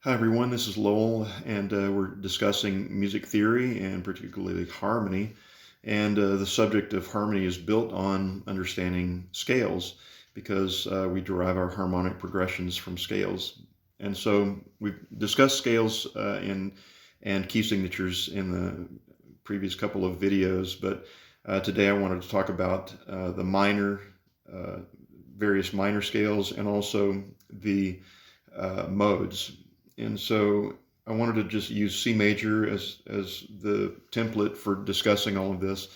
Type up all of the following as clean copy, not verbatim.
Hi everyone, this is Lowell, and we're discussing music theory and particularly harmony. And the subject of harmony is built on understanding scales because we derive our harmonic progressions from scales. And so we've discussed scales and key signatures in the previous couple of videos, but today I wanted to talk about the uh, various minor scales, and also the modes. And so I wanted to just use C major as the template for discussing all of this.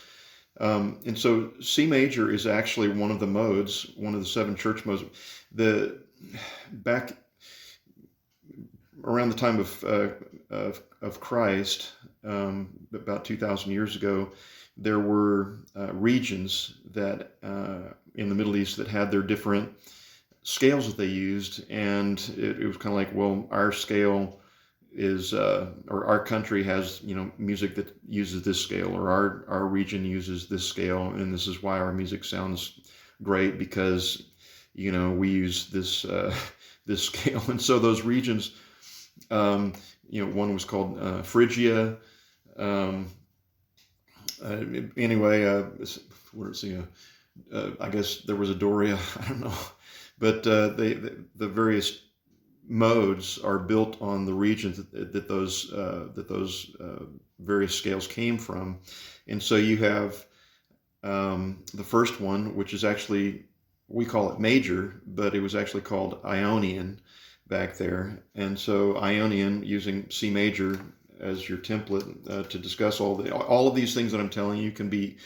And so C major is actually one of the modes, one of the seven church modes. The back around the time of Christ, about 2,000 years ago, there were regions that in the Middle East that had their different scales that they used, and it was kind of like, well, our scale is, or our country has, music that uses this scale, or our region uses this scale, and this is why our music sounds great because, we use this this scale. And so those regions, one was called Phrygia. Um, anyway, what is the? I guess there was a Doria. I don't know, but the various modes are built on the regions that those various scales came from. And so you have the first one, which is actually, we call it major, but it was actually called Ionian back there. And so Ionian, using C major as your template to discuss all of these things that I'm telling you, can be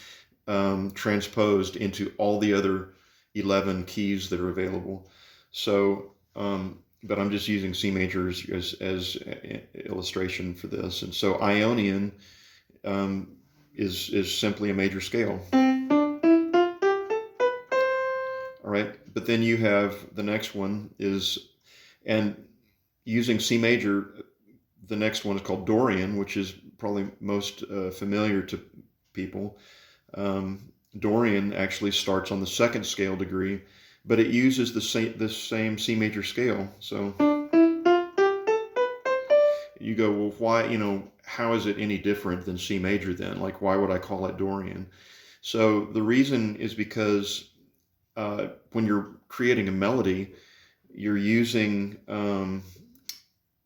transposed into all the other 11 keys that are available. So, but I'm just using C major as illustration for this. And so Ionian is simply a major scale. All right, but then you have the next one is, and using C major, the next one is called Dorian, which is probably most familiar to people. Dorian actually starts on the second scale degree, but it uses the same C major scale. So you go, well, why, how is it any different than C major then? Like, why would I call it Dorian? So the reason is because when you're creating a melody, you're using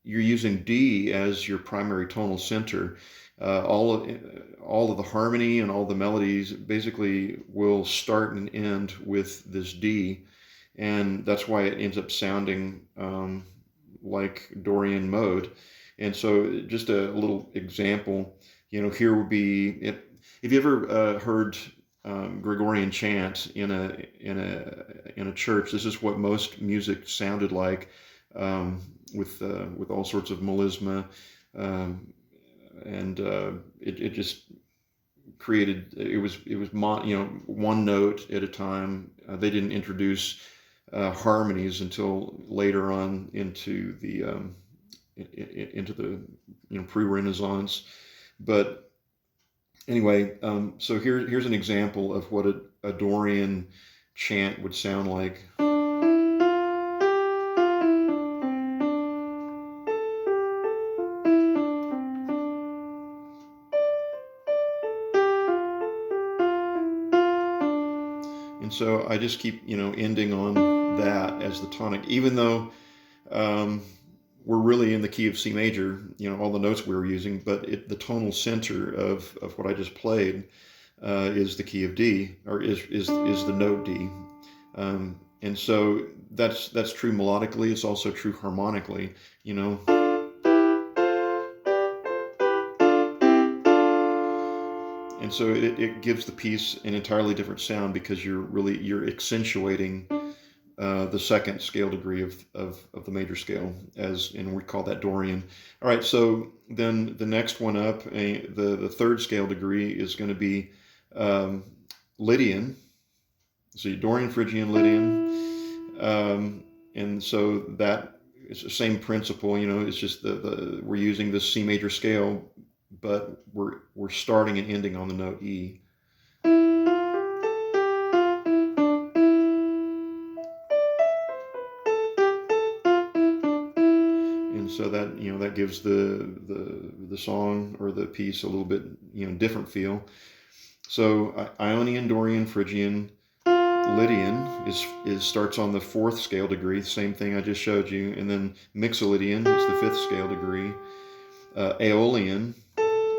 D as your primary tonal center. All of the harmony and all the melodies basically will start and end with this D, and that's why it ends up sounding like Dorian mode. And so, just a little example, here would be it. If you ever heard Gregorian chant in a church, this is what most music sounded like, with all sorts of melisma, and it just created. It was one note at a time. They didn't introduce harmonies until later on into the pre-Renaissance. But anyway, so here's an example of what a Dorian chant would sound like. And so I just keep, ending on that as the tonic, even though um, we're really in the key of C major, all the notes we were using, but the tonal center of what I just played is the key of D, or is the note D. And so that's true melodically. It's also true harmonically, And so it gives the piece an entirely different sound because you're accentuating the second scale degree of the major scale, and we call that Dorian. All right, so then the next one up, the third scale degree is going to be Lydian. So Dorian, Phrygian, Lydian, and so that it's the same principle. It's just we're using this C major scale, but we're starting and ending on the note E. And so that that gives the song or the piece a little bit different feel. So Ionian, Dorian, Phrygian, Lydian is starts on the fourth scale degree, same thing I just showed you, and then Mixolydian is the fifth scale degree. Aeolian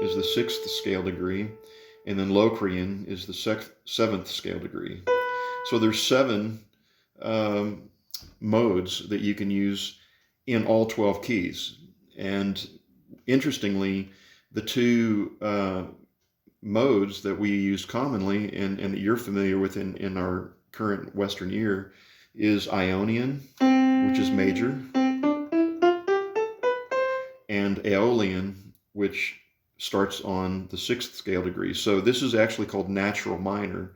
is the sixth scale degree, and then Locrian is the seventh scale degree. So there's seven modes that you can use in all 12 keys. And interestingly, the two modes that we use commonly and that you're familiar with in our current Western ear is Ionian, which is major, and Aeolian, which starts on the sixth scale degree. So this is actually called natural minor.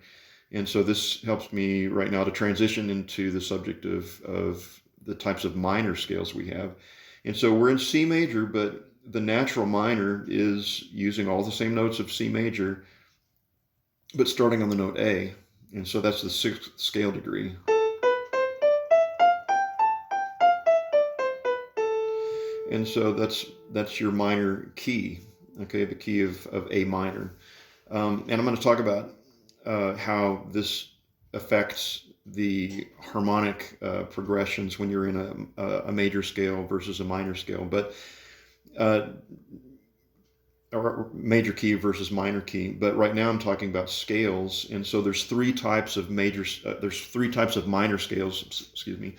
And so this helps me right now to transition into the subject of the types of minor scales we have. And so we're in C major, but the natural minor is using all the same notes of C major, but starting on the note A. And so that's the sixth scale degree. And so that's your minor key, okay, the key of A minor. And I'm going to talk about how this affects the harmonic progressions when you're in a major scale versus a minor scale, but or major key versus minor key. But right now I'm talking about scales, and so there's three types of there's three types of minor scales. Excuse me,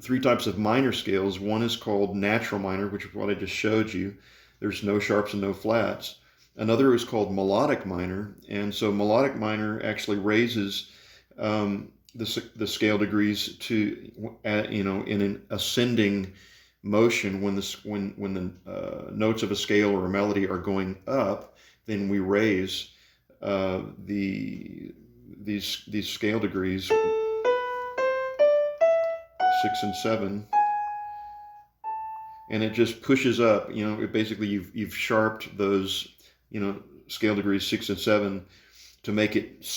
three types of minor scales. One is called natural minor, which is what I just showed you. There's no sharps and no flats. Another is called melodic minor, and so melodic minor actually raises the scale degrees to in an ascending motion. When the notes of a scale or a melody are going up, then we raise these scale degrees 6 and 7, and it just pushes up. Basically you've sharped those scale degrees 6 and 7 to make it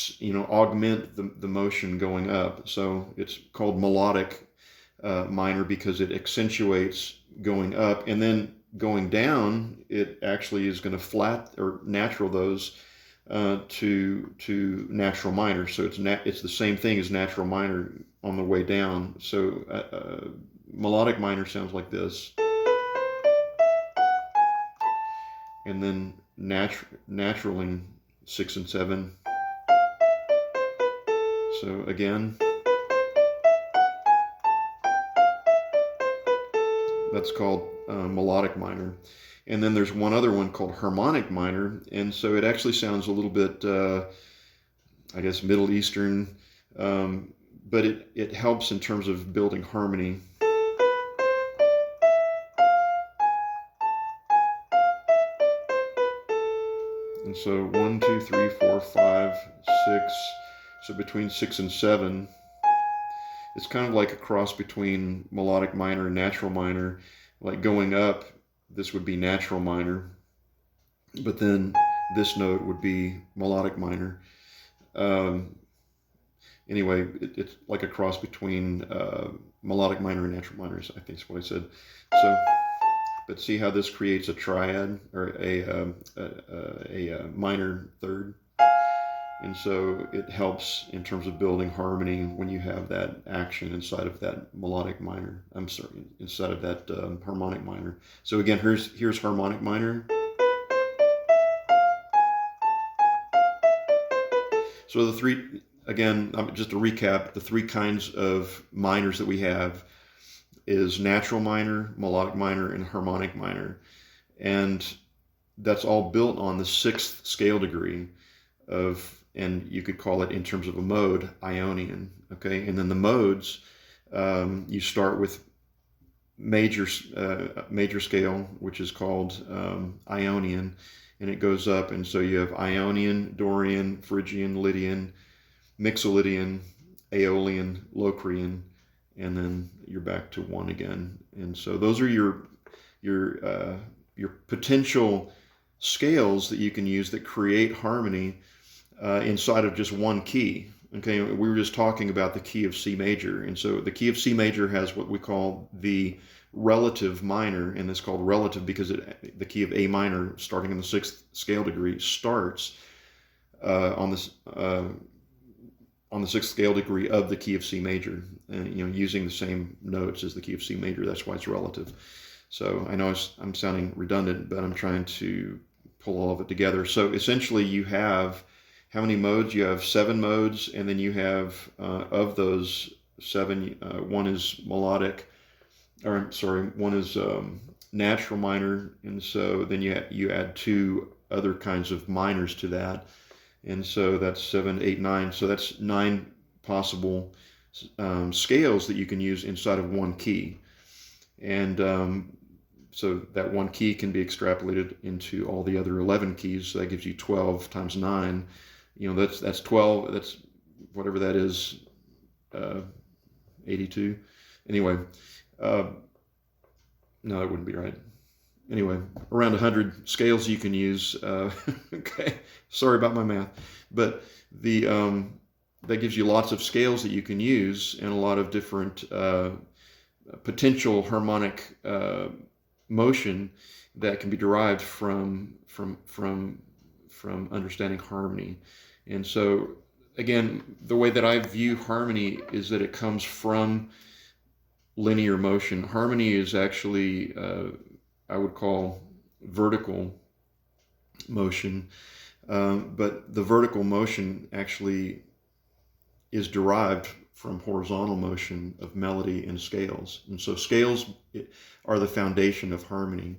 augment the motion going up. So it's called melodic minor because it accentuates going up, and then going down it actually is going to flat or natural those to natural minor. So it's the same thing as natural minor on the way down. So melodic minor sounds like this, and then naturaling 6 and 7. So again, that's called melodic minor. And then there's one other one called harmonic minor, and so it actually sounds a little bit I guess Middle Eastern, but it helps in terms of building harmony. And so 1, 2, 3, 4, 5, 6. So between 6 and 7, it's kind of like a cross between melodic minor and natural minor. Like going up, this would be natural minor, but then this note would be melodic minor. Anyway, it's like a cross between melodic minor and natural minor, I think is what I said. So, but see how this creates a triad or a minor third, and so it helps in terms of building harmony when you have that action inside of that melodic minor. I'm sorry, inside of that harmonic minor. So again, here's harmonic minor. So the three, again, just to recap, the three kinds of minors that we have is natural minor, melodic minor, and harmonic minor. And that's all built on the sixth scale degree of, and you could call it in terms of a mode, Ionian. Okay, and then the modes, you start with major scale, which is called Ionian, and it goes up, and so you have Ionian, Dorian, Phrygian, Lydian, Mixolydian, Aeolian, Locrian, and then you're back to 1 again. And so those are your potential scales that you can use that create harmony inside of just one key. Okay, we were just talking about the key of C major, and so the key of C major has what we call the relative minor, and it's called relative because the key of A minor, starting in the sixth scale degree, starts on the sixth scale degree of the key of C major, using the same notes as the key of C major. That's why it's relative. So I know I'm sounding redundant, but I'm trying to pull all of it together. So essentially, you have how many modes? You have 7 modes, and then you have of those 7, one is melodic, or sorry, one is natural minor, and so then you add 2 other kinds of minors to that. And so that's 7, 8, 9. So that's 9 possible scales that you can use inside of one key. And so that one key can be extrapolated into all the other 11 keys. So that gives you 12 times 9. That's 12. That's whatever that is, 82. Anyway, no, that wouldn't be right. Anyway, around 100 scales you can use. Okay, sorry about my math, but that gives you lots of scales that you can use and a lot of different potential harmonic motion that can be derived from understanding harmony. And so, again, the way that I view harmony is that it comes from linear motion. Harmony is actually I would call vertical motion, but the vertical motion actually is derived from horizontal motion of melody and scales. And so scales are the foundation of harmony.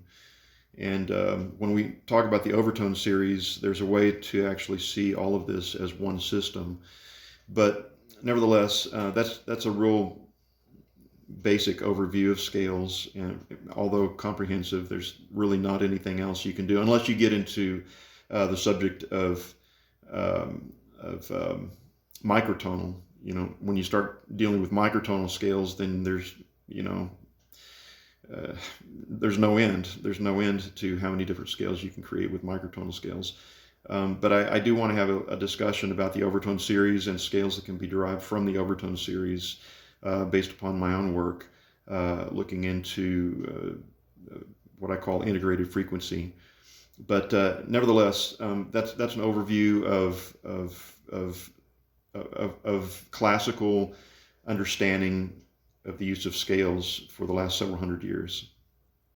And when we talk about the overtone series, there's a way to actually see all of this as one system. But nevertheless, that's a real basic overview of scales, and although comprehensive, there's really not anything else you can do unless you get into the subject of microtonal. When you start dealing with microtonal scales, then there's no end. There's no end to how many different scales you can create with microtonal scales. But I do want to have a discussion about the overtone series and scales that can be derived from the overtone series. Based upon my own work, looking into what I call integrated frequency. But nevertheless, that's an overview of classical understanding of the use of scales for the last several hundred years.